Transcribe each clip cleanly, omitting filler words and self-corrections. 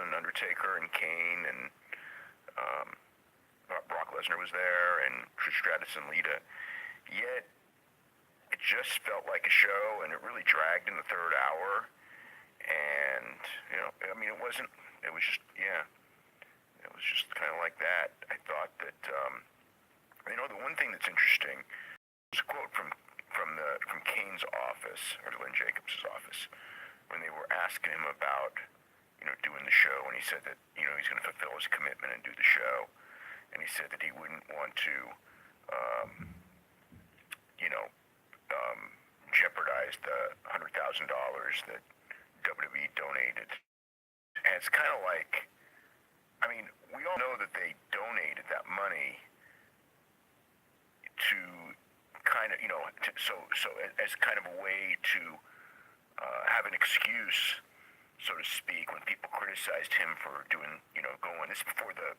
and Undertaker and Kane and um, Brock Lesnar was there and Trish Stratus and Lita. Yet it just felt like a show, and it really dragged in the third hour. And I mean, it wasn't. It was just It was just kind of like that. I thought that the one thing that's interesting was a quote from Kane's office or Lynn Jacobs' office when they were asking him about doing the show, and he said that he's going to fulfill his commitment and do the show, and he said that he wouldn't want to um, you know jeopardize the $100,000 that WWE donated. And it's kind of like, I mean, we all know that they donated that money to kind of, so as kind of a way to have an excuse, so to speak, when people criticized him for doing, going. This is before the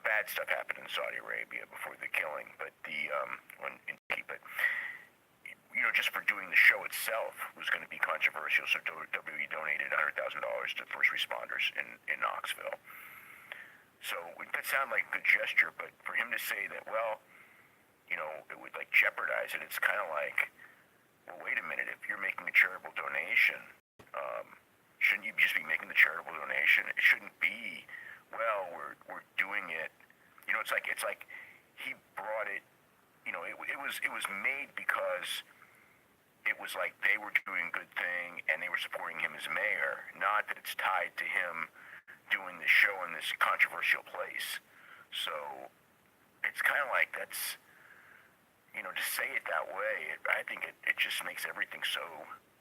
bad stuff happened in Saudi Arabia, before the killing, but but just for doing the show itself was going to be controversial. So WWE donated $100,000 to first responders in Knoxville. So that sounded like a good gesture, but for him to say that, well, it would like jeopardize it, it's kind of like, well, wait a minute, if you're making a charitable donation, shouldn't you just be making the charitable donation? It shouldn't be, well, we're doing it. It's like he brought it. It was made because it was like they were doing a good thing and they were supporting him as mayor, not that it's tied to him doing the show in this controversial place. So it's kind of like that's, to say it that way, I think it just makes everything so,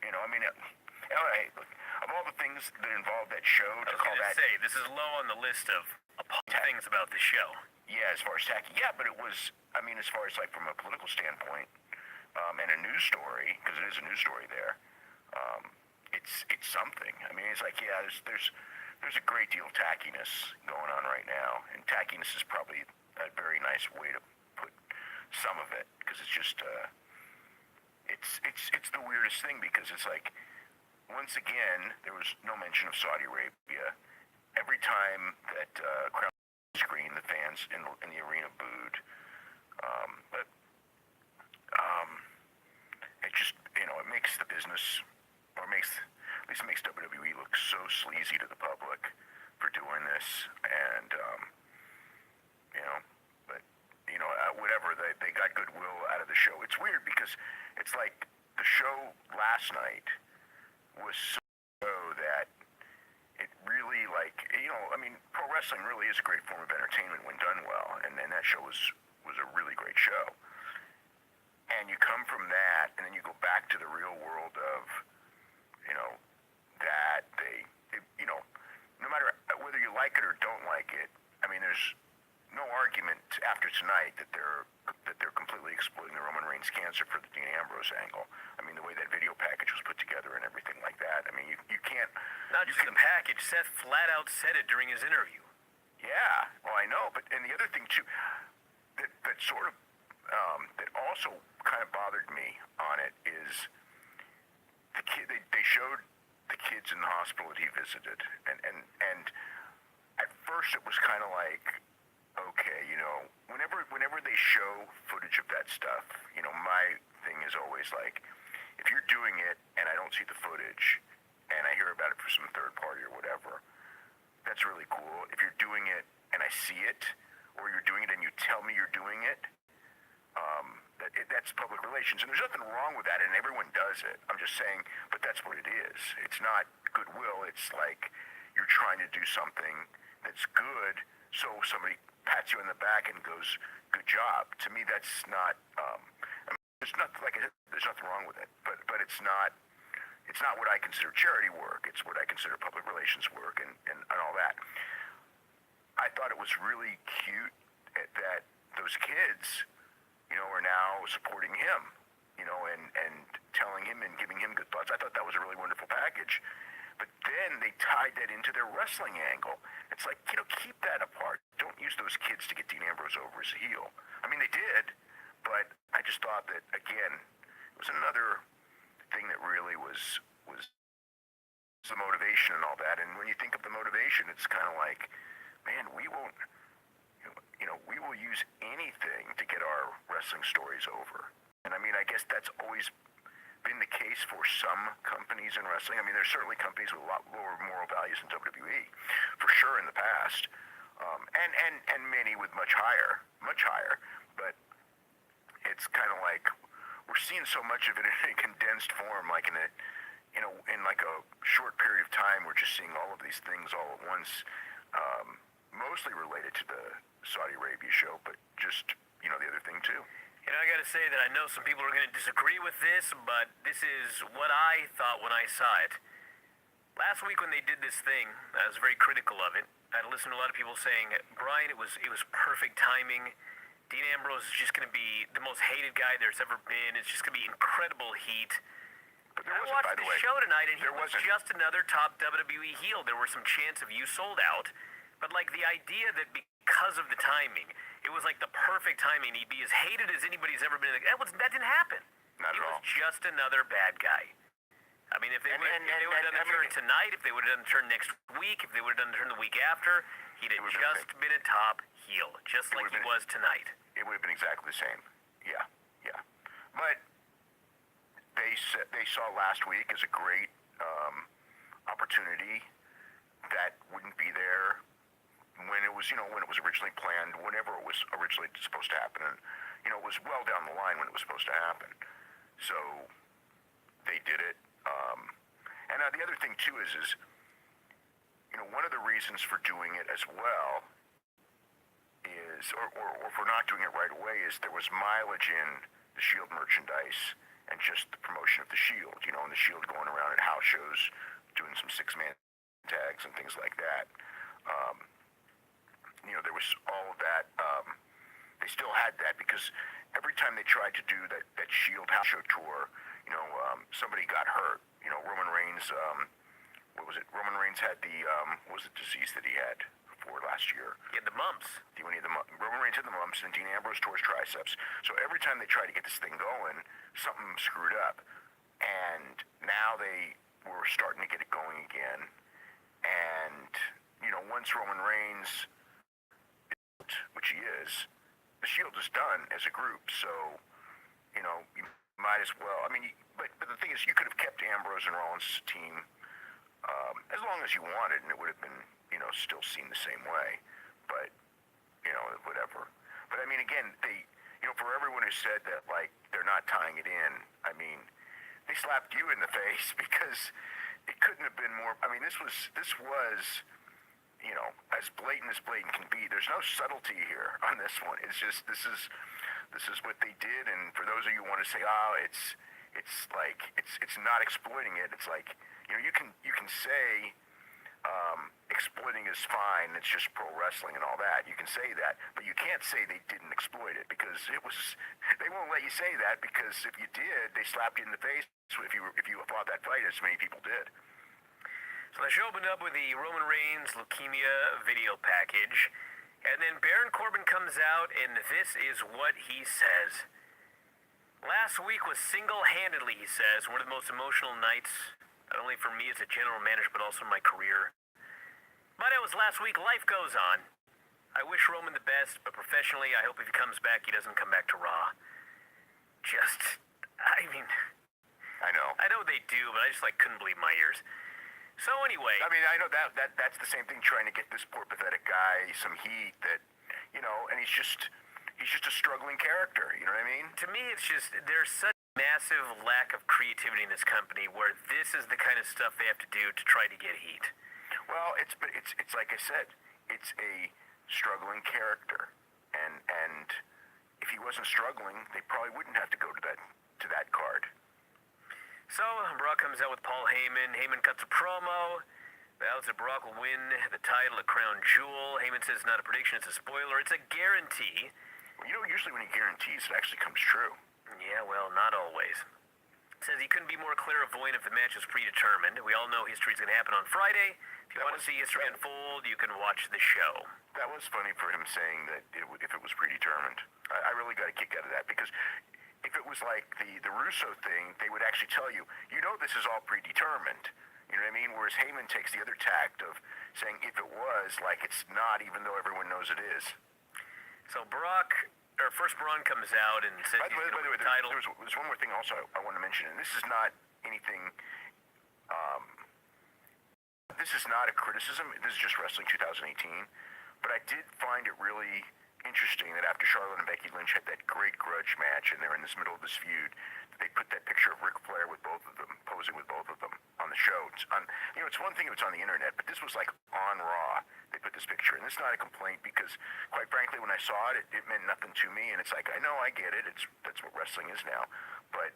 LA, look, of all the things that involved that show, to call that... say, this is low on the list of things about the show. Yeah, as far as tacky. Yeah, but it was, as far as like from a political standpoint, and a news story, because it is a news story there, it's something. It's like, yeah, there's a great deal of tackiness going on right now, and tackiness is probably a very nice way to put some of it, because it's just, it's the weirdest thing, because it's like, once again, there was no mention of Saudi Arabia. Every time that Crown screen, the fans in the arena booed. But it just, it makes the business, or at least it makes WWE look so sleazy to the public for doing this. And, whatever, they got goodwill out of the show. It's weird because it's like the show last night was so that it really, like, pro wrestling really is a great form of entertainment when done well, and that show was a really great show. And you come from that, and then you go back to the real world of, that they no matter whether you like it or don't like it, there's no argument after tonight that they're completely exploiting the Roman Reigns cancer for the Dean Ambrose angle. The way that video package was put together and everything like that. You can't... Not just the package. Seth flat out said it during his interview. Yeah, well, I know, but and the other thing too, that sort of that also kind of bothered me on it is the kid. They showed the kids in the hospital that he visited, and at first it was kind of like, okay, whenever they show footage of that stuff, my thing is always like, if you're doing it and I don't see the footage and I hear about it from some third party or whatever, that's really cool. If you're doing it and I see it, or you're doing it and you tell me you're doing it, that's public relations. And there's nothing wrong with that, and everyone does it. I'm just saying, but that's what it is. It's not goodwill. It's like you're trying to do something that's good, so somebody pats you in the back and goes, good job. To me, that's not, there's nothing wrong with it, but it's not what I consider charity work. It's what I consider public relations work and all that. I thought it was really cute that those kids, are now supporting him, and telling him and giving him good thoughts. I thought that was a really wonderful package. But then they tied that into their wrestling angle. It's like, keep that apart. Don't use those kids to get Dean Ambrose over as a heel. They did, but I just thought that, again, it was another thing that really was the motivation and all that. And when you think of the motivation, it's kind of like, man, we won't, we will use anything to get our wrestling stories over. And I mean, I guess that's always been the case for some companies in wrestling. I mean, there's certainly companies with a lot lower moral values than WWE, for sure in the past, and many with much higher. But it's kind of like we're seeing so much of it in a condensed form, like in like a short period of time. We're just seeing all of these things all at once, mostly related to the Saudi Arabia show, but just the other thing too. I gotta say that I know some people are gonna disagree with this, but this is what I thought when I saw it. Last week when they did this thing, I was very critical of it. I listened to a lot of people saying, Brian, it was perfect timing. Dean Ambrose is just gonna be the most hated guy there's ever been. It's just gonna be incredible heat. But there I wasn't, watched by the the way. show tonight, and he There was wasn't. just another top WWE heel. There was some chance of you sold out, but like the idea that because of the timing, it was like the perfect timing. He'd be as hated as anybody's ever been. That didn't happen. Not at He all. was just another bad guy. I mean, if they would have done the turn tonight, if they would have done the turn next week, if they would have done the turn the week after, he'd have just been a top heel, just like he was tonight. It would have been exactly the same. Yeah. But they saw last week as a great opportunity that wouldn't be there when it was originally planned, whenever it was originally supposed to happen, and it was well down the line when it was supposed to happen. So they did it. And the other thing too is one of the reasons for doing it as well is, or for not doing it right away, is there was mileage in the Shield merchandise and just the promotion of the Shield. And the Shield going around at house shows, doing some 6-man tags and things like that. There was all of that. They still had that because every time they tried to do that Shield house show tour, somebody got hurt. Roman Reigns, what was it? Roman Reigns had the, what was the disease that he had for last year? He had the mumps. Roman Reigns had the mumps, and Dean Ambrose tore his triceps. So every time they tried to get this thing going, something screwed up. And now they were starting to get it going again. And, once Roman Reigns, which he is, the Shield is done as a group. So, you might as well. I mean, but the thing is, you could have kept Ambrose and Rollins' team as long as you wanted, and it would have been, still seen the same way. But, whatever. But I mean, again, they, for everyone who said that, like, they're not tying it in, I mean, they slapped you in the face because it couldn't have been more. I mean, this was, as blatant can be. There's no subtlety here on this one. It's just, this is what they did. And for those of you who want to say, it's like, it's not exploiting it. It's like, you can say, exploiting is fine, it's just pro wrestling and all that. You can say that, but you can't say they didn't exploit it, because they won't let you say that, because if you did, they slapped you in the face if you fought that fight, as many people did. So the show opened up with the Roman Reigns leukemia video package, and then Baron Corbin comes out, and this is what he says. Last week was single-handedly, he says, one of the most emotional nights, not only for me as a general manager, but also my career. But it was last week. Life goes on. I wish Roman the best, but professionally, I hope if he comes back, he doesn't come back to Raw. I know. I know they do, but I just couldn't believe my ears. So anyway, I mean, I know that's the same thing, trying to get this poor pathetic guy some heat that, and he's just a struggling character. You know what I mean? to me, it's just there's such massive lack of creativity in this company where this is the kind of stuff they have to do to try to get heat. Well, it's like I said, it's a struggling character, and if he wasn't struggling, they probably wouldn't have to go to that card. So Brock comes out with Paul Heyman. Heyman cuts a promo. Vows that Brock will win the title at Crown Jewel. Heyman says it's not a prediction, it's a spoiler. It's a guarantee. Well, usually when he guarantees, it actually comes true. Yeah, well, not always. Says he couldn't be more clairvoyant if the match was predetermined. We all know history's going to happen on Friday. If you want to see history unfold, you can watch the show. That was funny for him saying that if it was predetermined. I really got a kick out of that, because if it was like the Russo thing, they would actually tell you, this is all predetermined. You know what I mean? Whereas Heyman takes the other tact of saying if it was, like it's not, even though everyone knows it is. So first Braun comes out and says By the way, the title. there's one more thing also I want to mention, and this is not anything. This is not a criticism. This is just Wrestling 2018. But I did find it really interesting that after Charlotte and Becky Lynch had that great grudge match, and they're in this middle of this feud, they put that picture of Ric Flair with both of them, posing with both of them on the show. It's one thing if it's on the internet, but this was like on Raw. They put this picture, and this is not a complaint because, quite frankly, when I saw it, it meant nothing to me. And it's like, I know, I get it. That's what wrestling is now. But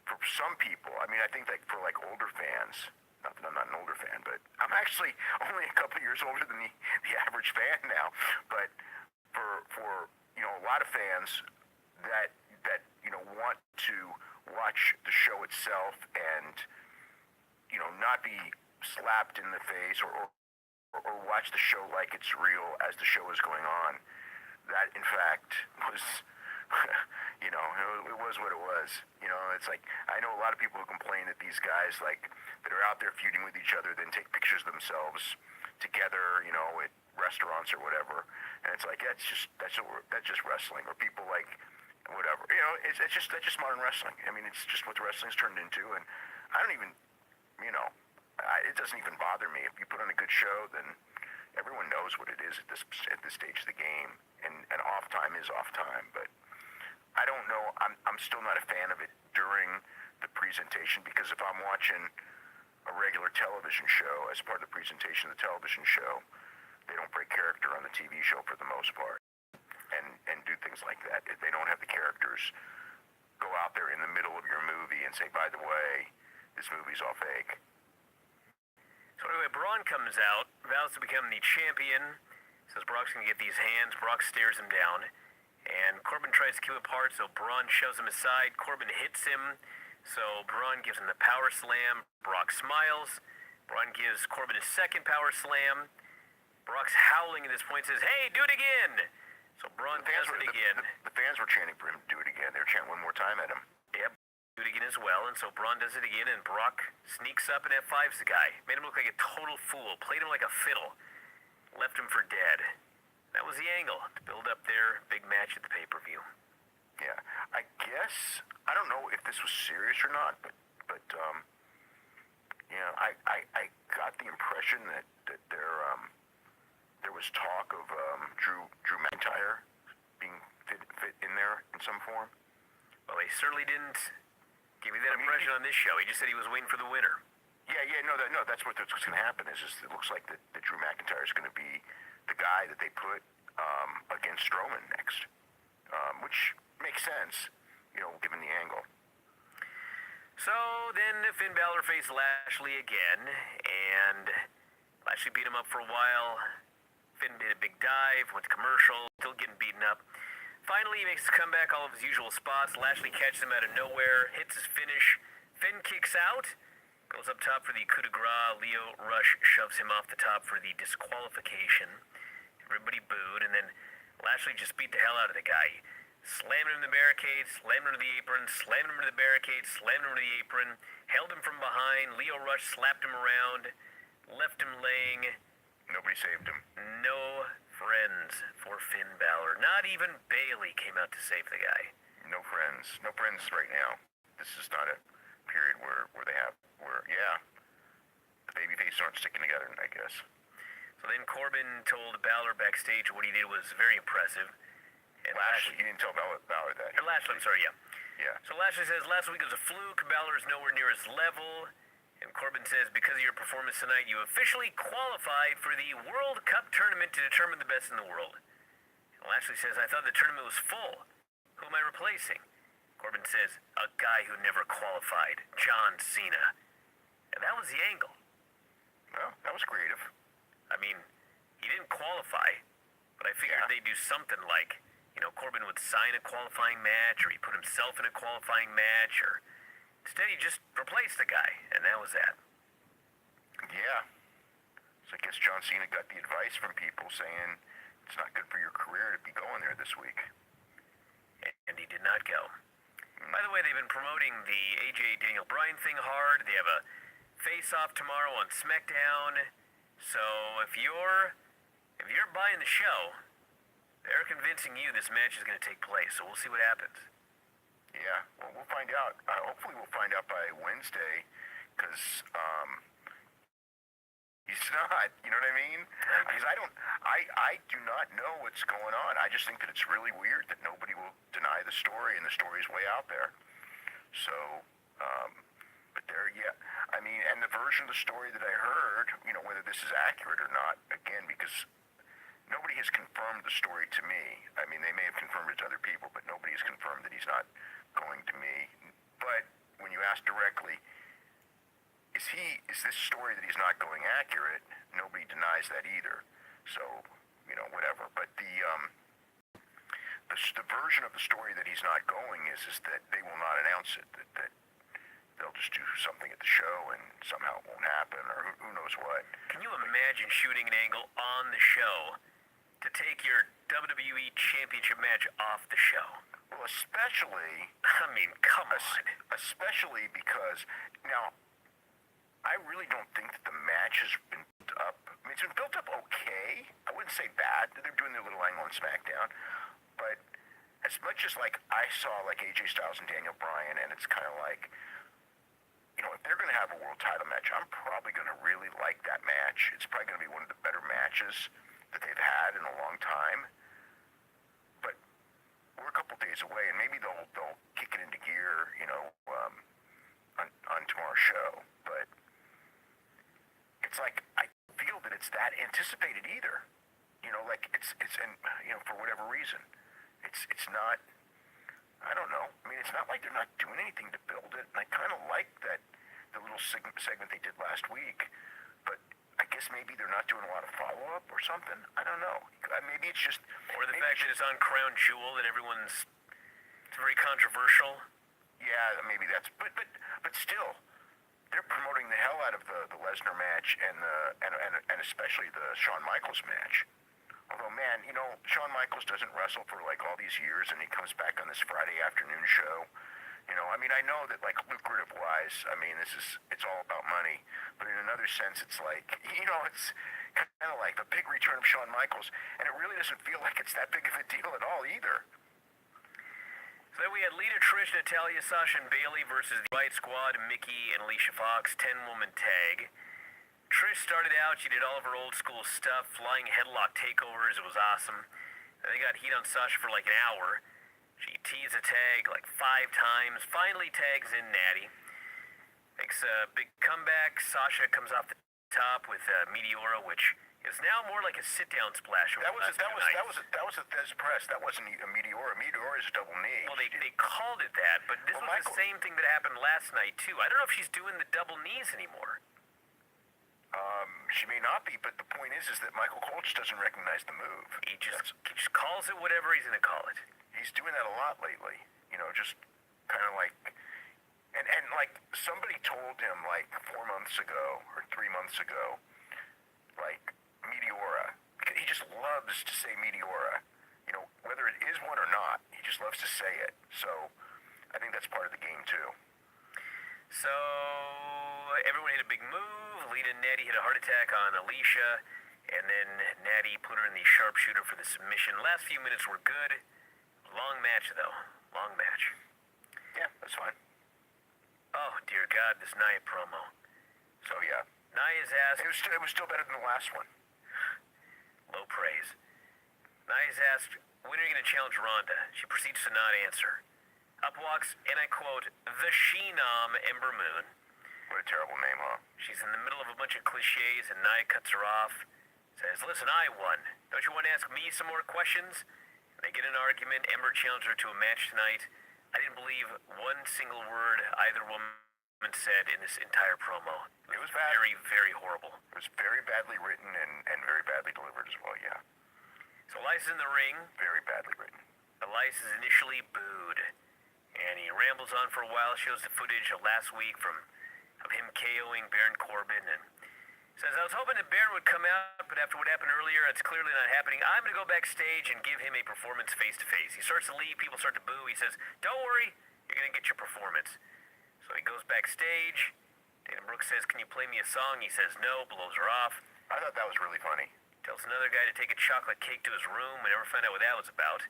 for some people, I mean, I think like for like older fans, not that I'm not an older fan, but I'm actually only a couple of years older than the average fan now. But for a lot of fans that want to watch the show itself and not be slapped in the face or watch the show like it's real as the show is going on, that in fact was it was what it was. It's like, I know a lot of people who complain that these guys like that are out there feuding with each other then take pictures of themselves together at restaurants or whatever, and it's like that's just wrestling. Or people like whatever, that's just modern wrestling. I mean, it's just what the wrestling's turned into, and I don't even it doesn't even bother me. If you put on a good show, then everyone knows what it is at this stage of the game, and off time is off time. But I don't know. I'm still not a fan of it during the presentation, because if I'm watching a regular television show as part of the presentation of the television show, they don't break character on the TV show for the most part, and do things like that. If they don't have the characters go out there in the middle of your movie and say, by the way, this movie's all fake. So anyway, Braun comes out, vows to become the champion, says Brock's going to get these hands. Brock stares him down, and Corbin tries to keep him apart, so Braun shoves him aside. Corbin hits him, so Braun gives him the power slam. Brock smiles. Braun gives Corbin a second power slam. Brock's howling at this point, says, hey, do it again! So Braun does it again. The fans were chanting for him to do it again. They were chanting one more time at him. Yep, do it again as well, and so Braun does it again, and Brock sneaks up and F5s the guy. Made him look like a total fool, played him like a fiddle, left him for dead. That was the angle to build up their big match at the pay-per-view. Yeah, I guess, I don't know if this was serious or not, but I got the impression that there was talk of Drew McIntyre being fit in there in some form. Well, he certainly didn't give you that impression on this show. He just said he was waiting for the winner. That's what's going to happen. Is just, it looks like that Drew McIntyre is going to be the guy that they put against Strowman next, which makes sense, given the angle. So then Finn Balor faced Lashley again, and Lashley beat him up for a while. Finn did a big dive, went to commercial, still getting beaten up. Finally, he makes his comeback, all of his usual spots. Lashley catches him out of nowhere, hits his finish. Finn kicks out, goes up top for the coup de grace. Lio Rush shoves him off the top for the disqualification. Everybody booed, and then Lashley just beat the hell out of the guy. Slammed him in the barricade, slammed him to the apron, slammed him into the barricade, slammed him to the apron, held him from behind. Lio Rush slapped him around, left him laying. Nobody saved him. No friends for Finn Balor. Not even Bayley came out to save the guy. No friends. No friends right now. This is not a period where the babyfaces aren't sticking together, I guess. So then Corbin told Balor backstage what he did was very impressive. And Lashley, he didn't tell Balor that. Lashley, I'm sorry, yeah. Yeah. So Lashley says, last week was a fluke. Balor is nowhere near his level. And Corbin says, because of your performance tonight, you officially qualified for the World Cup tournament to determine the best in the world. And Lashley says, I thought the tournament was full. Who am I replacing? Corbin says, a guy who never qualified, John Cena. And that was the angle. Well, that was creative. I mean, he didn't qualify, but I figured they'd do something like, Corbin would sign a qualifying match, or he put himself in a qualifying match, or instead he just replaced the guy, and that was that. Yeah. So I guess John Cena got the advice from people saying it's not good for your career to be going there this week. And he did not go. By the way, they've been promoting the AJ Daniel Bryan thing hard. They have a face off tomorrow on SmackDown. So if you're buying the show, they're convincing you this match is going to take place. So we'll see what happens. Yeah, well, we'll find out. Hopefully we'll find out by Wednesday, because he's not, you know what I mean? Because I do not know what's going on. I just think that it's really weird that nobody will deny the story, and the story is way out there. So, but there, yeah. I mean, and the version of the story that I heard, you know, whether this is accurate or not, again, because nobody has confirmed the story to me. I mean, they may have confirmed it to other people, but nobody has confirmed that he's not going to me. But when you ask directly, is this story that he's not going accurate? Nobody denies that either. So, you know, whatever. But the version of the story that he's not going is that they will not announce it. That they'll just do something at the show and somehow it won't happen, or who knows what. Can you imagine shooting an angle on the show to take your WWE Championship match off the show? Well, especially... I mean, come on. Especially because, now, I really don't think that the match has been built up. I mean, it's been built up okay. I wouldn't say bad. They're doing their little angle on SmackDown. But as much as, like, I saw, like, AJ Styles and Daniel Bryan, and it's kind of like, you know, if they're going to have a world title match, I'm probably going to really like that match. It's probably going to be one of the better matches that they've had in a long time. But we're a couple days away, and maybe they'll kick it into gear, you know, on tomorrow's show. But it's like, I feel that it's that anticipated either. You know, like it's and you know, for whatever reason, it's not. I don't know. I mean, it's not like they're not doing anything to build it, and I kind of like that the little segment they did last week. But I guess maybe they're not doing a lot of follow-up or something. I don't know. Maybe it's just... Or the fact that it's on Crown Jewel and everyone's... It's very controversial. Yeah, maybe that's... But still, they're promoting the hell out of the Lesnar match and especially the Shawn Michaels match. Although, man, you know, Shawn Michaels doesn't wrestle for, like, all these years, and he comes back on this Friday afternoon show. You know, I mean, I know that, like, lucrative-wise, I mean, it's all about money. But in another sense, it's like, you know, it's kind of like the big return of Shawn Michaels. And it really doesn't feel like it's that big of a deal at all either. So then we had Lita, Trish, Natalya, Sasha, and Bayley versus the Riot Squad, Mickey, and Alicia Fox, 10-woman tag. Trish started out, she did all of her old-school stuff, flying headlock takeovers, it was awesome. Then they got heat on Sasha for like an hour. She teased a tag like 5 times, finally tags in Natty. Makes a big comeback. Sasha comes off the top with Meteora, which is now more like a sit-down splash. That was a Thez press. That wasn't a Meteora. Meteora is a double knee. Well, they called it that, but this was the same thing that happened last night too. I don't know if she's doing the double knees anymore. She may not be, but the point is that Michael Cole just doesn't recognize the move. He just calls it whatever he's going to call it. He's doing that a lot lately. You know, just kind of like, and like somebody told him like 4 months ago or 3 months ago, like Meteora. He just loves to say Meteora. You know, whether it is one or not, he just loves to say it. So I think that's part of the game too. So everyone hit a big move. Lita and Natty hit a heart attack on Alicia, and then Natty put her in the sharpshooter for the submission. Last few minutes were good. Long match, though. Long match. Yeah, that's fine. Oh, dear God, this Nia promo. So, yeah. Nia's asked... It was still better than the last one. Low praise. Nia's asked, when are you going to challenge Ronda? She proceeds to not answer. Up walks, and I quote, the She-Nom Ember Moon. What a terrible name, huh? She's in the middle of a bunch of cliches, and Nia cuts her off. Says, listen, I won. Don't you want to ask me some more questions? And they get in an argument. Ember challenged her to a match tonight. I didn't believe one single word either woman said in this entire promo. It was bad. Very, very horrible. It was very badly written and very badly delivered as well, yeah. So Elias in the ring. Very badly written. Elias is initially booed. And he rambles on for a while, shows the footage of last week of him KOing Baron Corbin, and says, I was hoping that Baron would come out, but after what happened earlier, it's clearly not happening. I'm going to go backstage and give him a performance face-to-face. He starts to leave, people start to boo. He says, don't worry, you're going to get your performance. So he goes backstage, Dana Brooks says, "Can you play me a song?" He says no, blows her off. I thought that was really funny. Tells another guy to take a chocolate cake to his room. We never find out what that was about.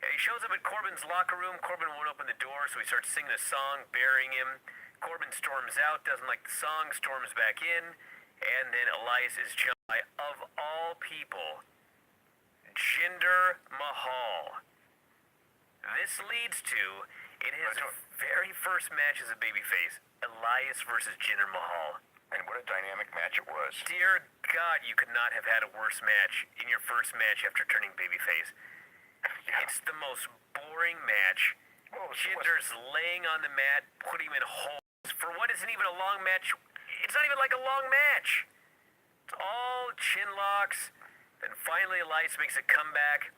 And he shows up at Corbin's locker room. Corbin won't open the door, so he starts singing a song, burying him. Corbin storms out, doesn't like the song, storms back in, and then Elias is jumped by, of all people, Jinder Mahal. This leads to, in his very first match as a babyface, Elias versus Jinder Mahal. And what a dynamic match it was. Dear God, you could not have had a worse match in your first match after turning babyface. Yeah. It's the most boring match. Well, Jinder's laying on the mat, putting him in holes for what isn't even a long match. It's not even like a long match. It's all chin locks. Then finally Elias makes a comeback.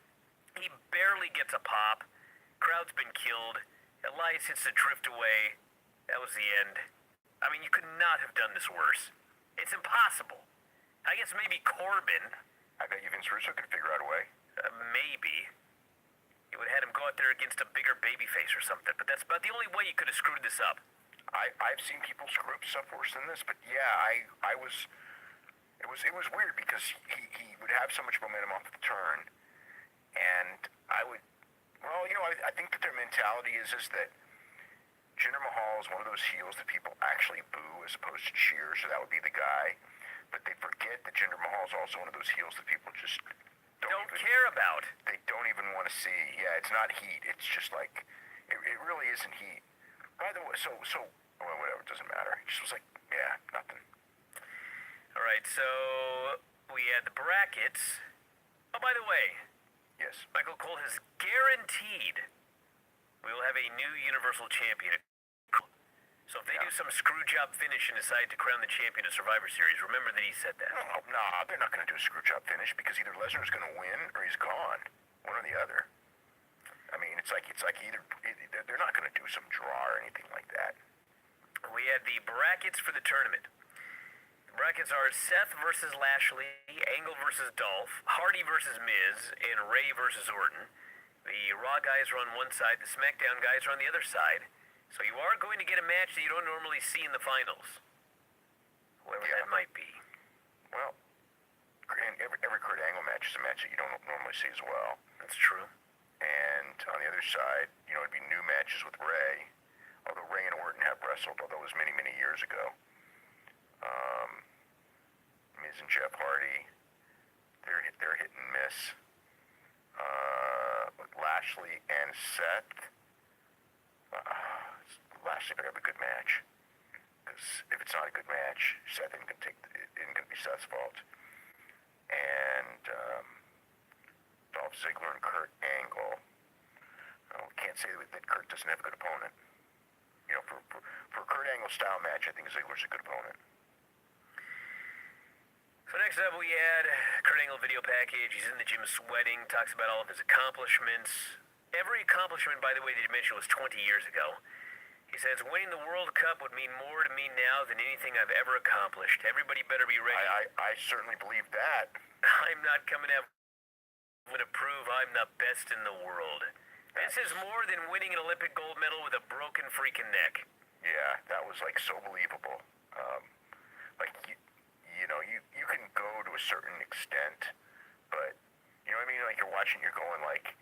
He barely gets a pop. Crowd's been killed. Elias hits the drift away. That was the end. I mean, you could not have done this worse. It's impossible. I guess maybe Corbin. I bet you Vince Russo could figure out a way. Maybe. You would have had him go out there against a bigger babyface or something, but that's about the only way you could have screwed this up. I've seen people screw up stuff worse than this, but yeah, I was. It was weird because he would have so much momentum off the turn, and I would. Well, I think that their mentality is that Jinder Mahal is one of those heels that people actually boo as opposed to cheer, so that would be the guy. But they forget that Jinder Mahal is also one of those heels that people just don't care about. They don't even want to see. Yeah, it's not heat. It's just like it really isn't heat. By the way, well, whatever, it doesn't matter. It just was like, yeah, nothing. All right, so we had the brackets. Oh, by the way, Yes. Michael Cole has guaranteed we will have a new Universal Champion. So if they do some screw job finish and decide to crown the champion of Survivor Series, remember that he said that. No, they're not going to do a screw job finish because either Lesnar's going to win or he's gone. One or the other. I mean, it's like either they're not going to do some draw or anything like that. We had the brackets for the tournament. The brackets are Seth versus Lashley, Angle versus Dolph, Hardy versus Miz, and Ray versus Orton. The Raw guys are on one side, the SmackDown guys are on the other side. So you are going to get a match that you don't normally see in the finals. Whoever that might be. Well, every Kurt Angle match is a match that you don't normally see as well. That's true. And on the other side, it'd be new matches with Ray. Although Ray and Orton have wrestled, although it was many, many years ago. Miz and Jeff Hardy, they're hit and miss. With Lashley and Seth, Lashley better have a good match. Because if it's not a good match, Seth isn't going to be Seth's fault. And Dolph Ziggler and Kurt Angle. We can't say that Kurt doesn't have a good opponent. For a Kurt Angle style match, I think Ziggler's a good opponent. So next up we had Kurt Angle video package. He's in the gym sweating, talks about all of his accomplishments. Every accomplishment, by the way, that he mentioned was 20 years ago. He says, winning the World Cup would mean more to me now than anything I've ever accomplished. Everybody better be ready. I certainly believe that. I'm not coming out to prove I'm the best in the world. This is more than winning an Olympic gold medal with a broken freaking neck. Yeah, that was like so believable. You can go to a certain extent, but you know what I mean? Like you're watching, you're going like,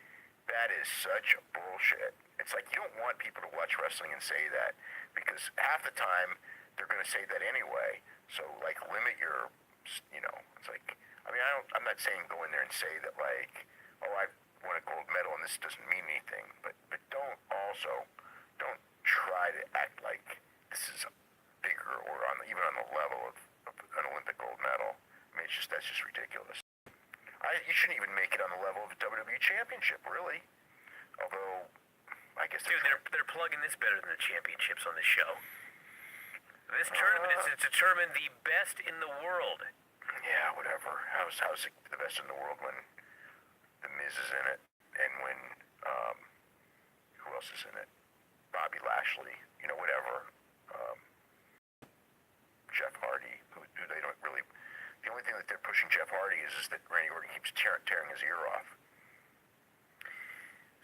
that is such bullshit. It's like you don't want people to watch wrestling and say that because half the time they're going to say that anyway. So like limit your, it's like, I mean, I'm not saying go in there and say that like, oh, I won a gold medal and this doesn't mean anything, but don't try to act like this is bigger or even on the level of an Olympic gold medal. I mean, that's just ridiculous. You shouldn't even make it on the level of a WWE Championship, really. Although, I guess they're plugging this better than the championships on the show. This tournament is to determine the best in the world. Yeah, whatever. How's it the best in the world when The Miz is in it, and when who else is in it? Bobby Lashley, whatever. Jeff Hardy, who they don't really. The only thing that they're pushing Jeff Hardy is that Randy Orton keeps tearing his ear off.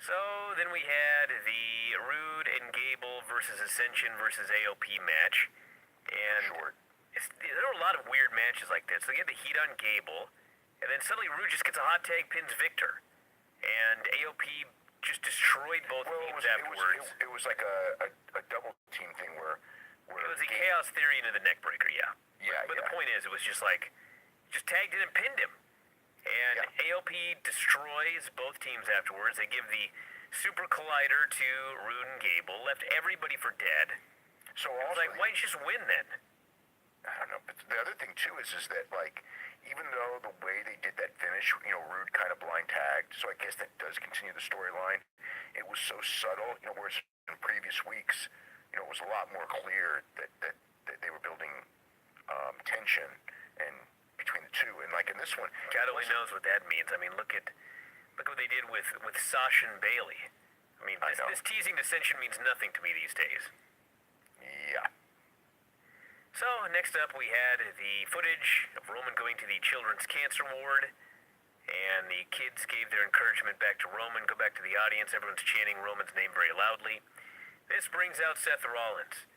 So then we had the Rude and Gable versus Ascension versus AOP match. And Short. there are a lot of weird matches like this. So you get the heat on Gable, and then suddenly Rude just gets a hot tag, pins Victor. And AOP just destroyed both teams afterwards. It was like a double team thing where it was a Chaos Theory into the neckbreaker, yeah. Yeah, but the point is, it was just like, just tagged in and pinned him. And AOP destroys both teams afterwards. They give the Super Collider to Rude and Gable, left everybody for dead. So I was also, like, why didn't you just win then? I don't know. But the other thing too is that like, even though the way they did that finish, Rude kind of blind tagged, so I guess that does continue the storyline. It was so subtle, whereas in previous weeks, it was a lot more clear that they were building tension and between the two. And like in this one, God only knows what that means. I mean, look what they did with Sasha and Bailey. I mean, this teasing dissension means nothing to me these days. Yeah. So, next up we had the footage of Roman going to the Children's Cancer Ward, and the kids gave their encouragement back to Roman. Go back to the audience. Everyone's chanting Roman's name very loudly. This brings out Seth Rollins.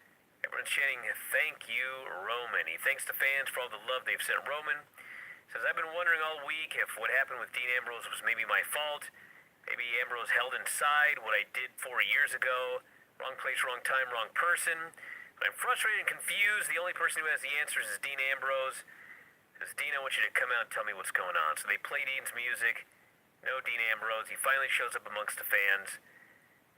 Everyone's chanting, "Thank you, Roman." He thanks the fans for all the love they've sent Roman. Says, "I've been wondering all week if what happened with Dean Ambrose was maybe my fault. Maybe Ambrose held inside what I did 4 years ago. Wrong place, wrong time, wrong person. But I'm frustrated and confused. The only person who has the answers is Dean Ambrose. Says, Dean, I want you to come out and tell me what's going on." So they play Dean's music. No Dean Ambrose. He finally shows up amongst the fans.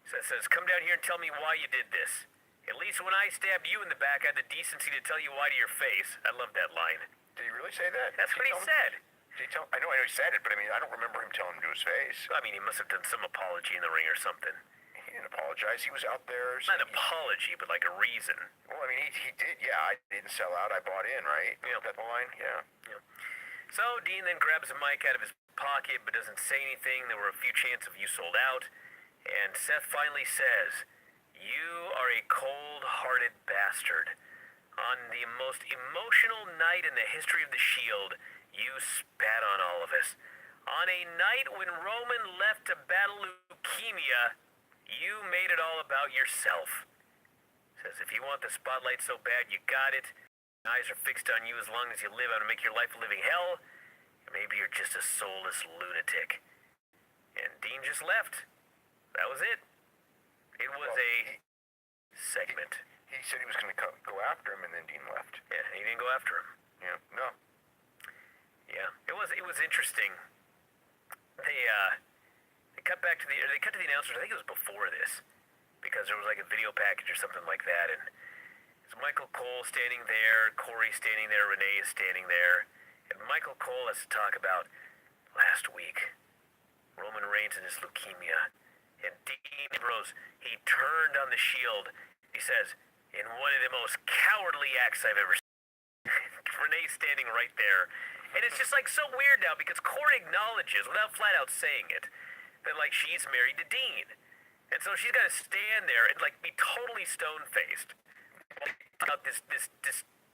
Says, "Come down here and tell me why you did this. At least when I stabbed you in the back, I had the decency to tell you why to your face." I love that line. Did he really say that? That's what he said. Did he tell? I know he said it, but I mean, I don't remember him telling him to his face. I mean, he must have done some apology in the ring or something. He didn't apologize. He was out there. Not an apology, but like a reason. Well, I mean, he did. Yeah, I didn't sell out. I bought in, right? Yeah. That the line? Yeah. So Dean then grabs a mic out of his pocket, but doesn't say anything. There were a few chants of "you sold out," and Seth finally says, "You are a cold-hearted bastard. On the most emotional night in the history of the Shield, you spat on all of us. On a night when Roman left to battle leukemia, you made it all about yourself." Says, "If you want the spotlight so bad, you got it. Eyes are fixed on you as long as you live out to make your life a living hell. Or maybe you're just a soulless lunatic." And Dean just left. That was it. It was a segment. He said he was going to go after him, and then Dean left. Yeah, he didn't go after him. Yeah. No. Yeah, it was interesting. They cut to the announcers. I think it was before this, because there was like a video package or something like that, and it's Michael Cole standing there, Corey standing there, Renee is standing there, and Michael Cole has to talk about last week, Roman Reigns and his leukemia, and Dean Ambrose, he turned on the Shield. He says, "In one of the most cowardly acts I've ever seen." Renee's standing right there. And it's just like so weird now because Corey acknowledges, without flat out saying it, that like she's married to Dean. And so she's got to stand there and like be totally stone-faced about this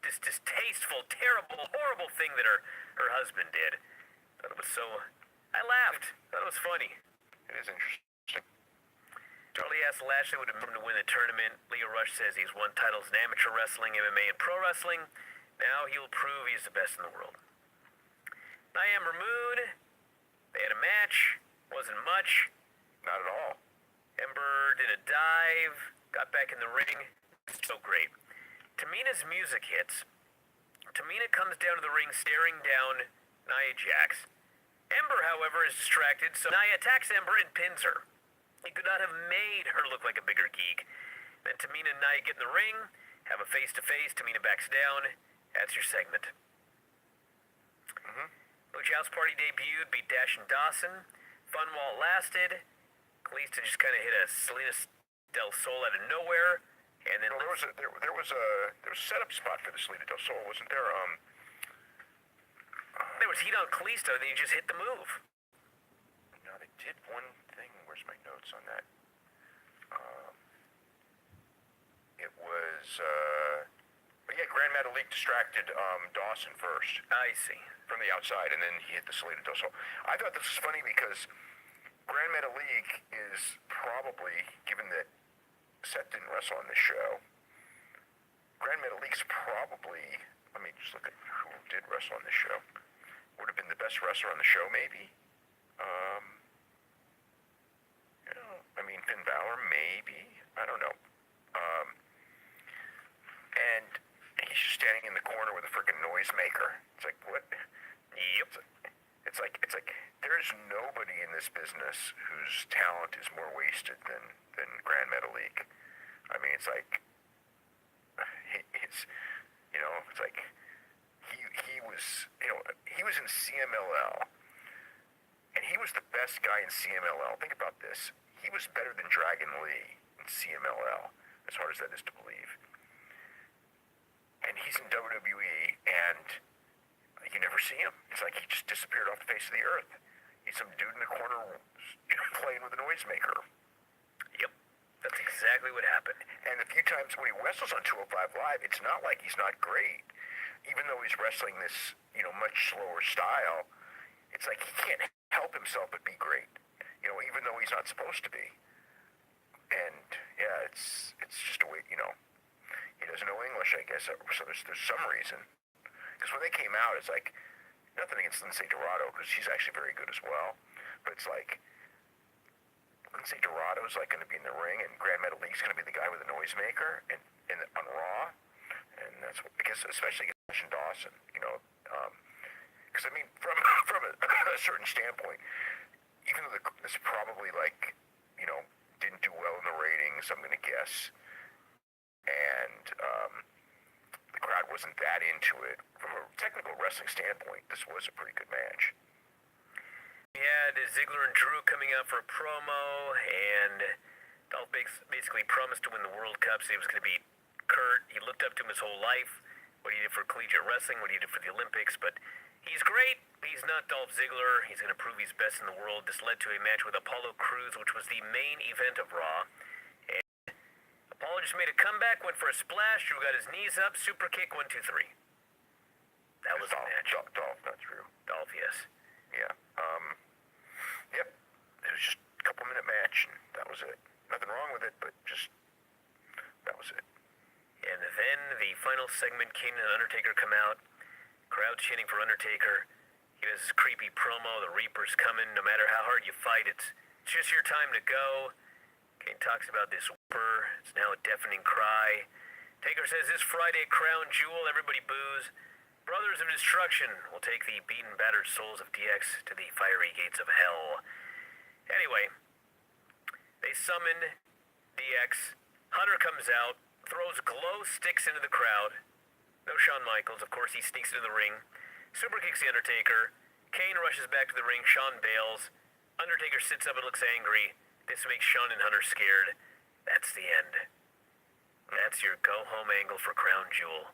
distasteful, terrible, horrible thing that her husband did. I thought it was I laughed. I thought it was funny. It is interesting. Charlie asked Lashley would have him to win the tournament. Leo Rush says he's won titles in amateur wrestling, MMA, and pro wrestling. Now he'll prove he's the best in the world. Nyamber Moon, they had a match. Wasn't much. Not at all. Ember did a dive, got back in the ring. So great. Tamina's music hits. Tamina comes down to the ring staring down Nia Jax. Ember, however, is distracted, so Nia attacks Ember and pins her. He could not have made her look like a bigger geek. Then Tamina and Nia get in the ring, have a face-to-face. Tamina backs down. That's your segment. Lucha House Party debuted, beat Dash and Dawson. Fun while it lasted. Kalisto just kind of hit a Selena Del Sol out of nowhere, and then there was a setup spot for the Selena Del Sol, wasn't there? There was heat on Kalisto, and then he just hit the move. No, they did one thing. Where's my notes on that? It was, but yeah, Grand Metalik distracted Dawson first. I see. From the outside, and then he hit the Selena Del Sol. I thought this was funny because Grand Metalik is probably, given that Seth didn't wrestle on this show, Grand Metalik's probably, let me just look at who did wrestle on the show. Would have been the best wrestler on the show, maybe. I mean, Finn Balor, maybe. I don't know. And he's just standing in the corner with a freaking noisemaker. It's like, what? Yep. It's like there's nobody in this business whose talent is more wasted than Grand Metalik. I mean, it's like it's like he was he was in CMLL, and he was the best guy in CMLL. Think about this. He was better than Dragon Lee in CMLL, as hard as that is to believe. And he's in WWE, and you never see him. It's like he just disappeared off the face of the earth. He's some dude in the corner playing with a noisemaker. Yep. That's exactly what happened. And a few times when he wrestles on 205 Live, it's not like he's not great. Even though he's wrestling this, much slower style, it's like he can't help himself but be great. Even though he's not supposed to be. And yeah, it's just a way, he doesn't know English, I guess, so there's some reason. Because when they came out, it's like, nothing against Lindsay Dorado, because she's actually very good as well. But it's like, Lindsay Dorado's like going to be in the ring, and Grand Metalik's going to be the guy with the noisemaker, and on Raw, and that's what, because especially against Dawson, because I mean, from a certain standpoint, even though this probably didn't do well in the ratings, I'm going to guess, and the crowd wasn't that into it. From a technical wrestling standpoint, this was a pretty good match. We had Ziggler and Drew coming out for a promo, and Dolph basically promised to win the World Cup, so he was going to beat Kurt. He looked up to him his whole life, what he did for collegiate wrestling, what he did for the Olympics, but he's great. He's not Dolph Ziggler. He's going to prove he's best in the world. This led to a match with Apollo Crews, which was the main event of Raw. And Apollo just made a comeback, went for a splash, Drew got his knees up, super kick, 1, 2, 3. That was the match. Dolph, not Drew. Dolph, yes. Yeah. Yep. It was just a couple-minute match, and that was it. Nothing wrong with it, but just that was it. And then the final segment, Kane and Undertaker come out. Crowd chanting for Undertaker. He does his creepy promo. The Reaper's coming. No matter how hard you fight, it's just your time to go. Kane talks about this whimper. It's now a deafening cry. Taker says, this Friday, crown jewel, everybody boos. Brothers of Destruction will take the beaten, battered souls of DX to the fiery gates of hell. Anyway, they summon DX. Hunter comes out, throws glow sticks into the crowd. No Shawn Michaels, of course, he sneaks into the ring. Super kicks the Undertaker. Kane rushes back to the ring. Shawn bails. Undertaker sits up and looks angry. This makes Shawn and Hunter scared. That's the end. That's your go-home angle for Crown Jewel.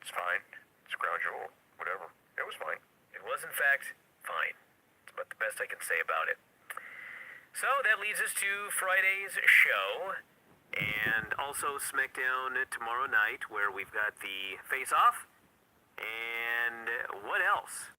It's fine. It's a crown jewel. Whatever. It was fine. It was, in fact, fine. It's about the best I can say about it. So that leads us to Friday's show. And also SmackDown tomorrow night, where we've got the Face-Off. And what else?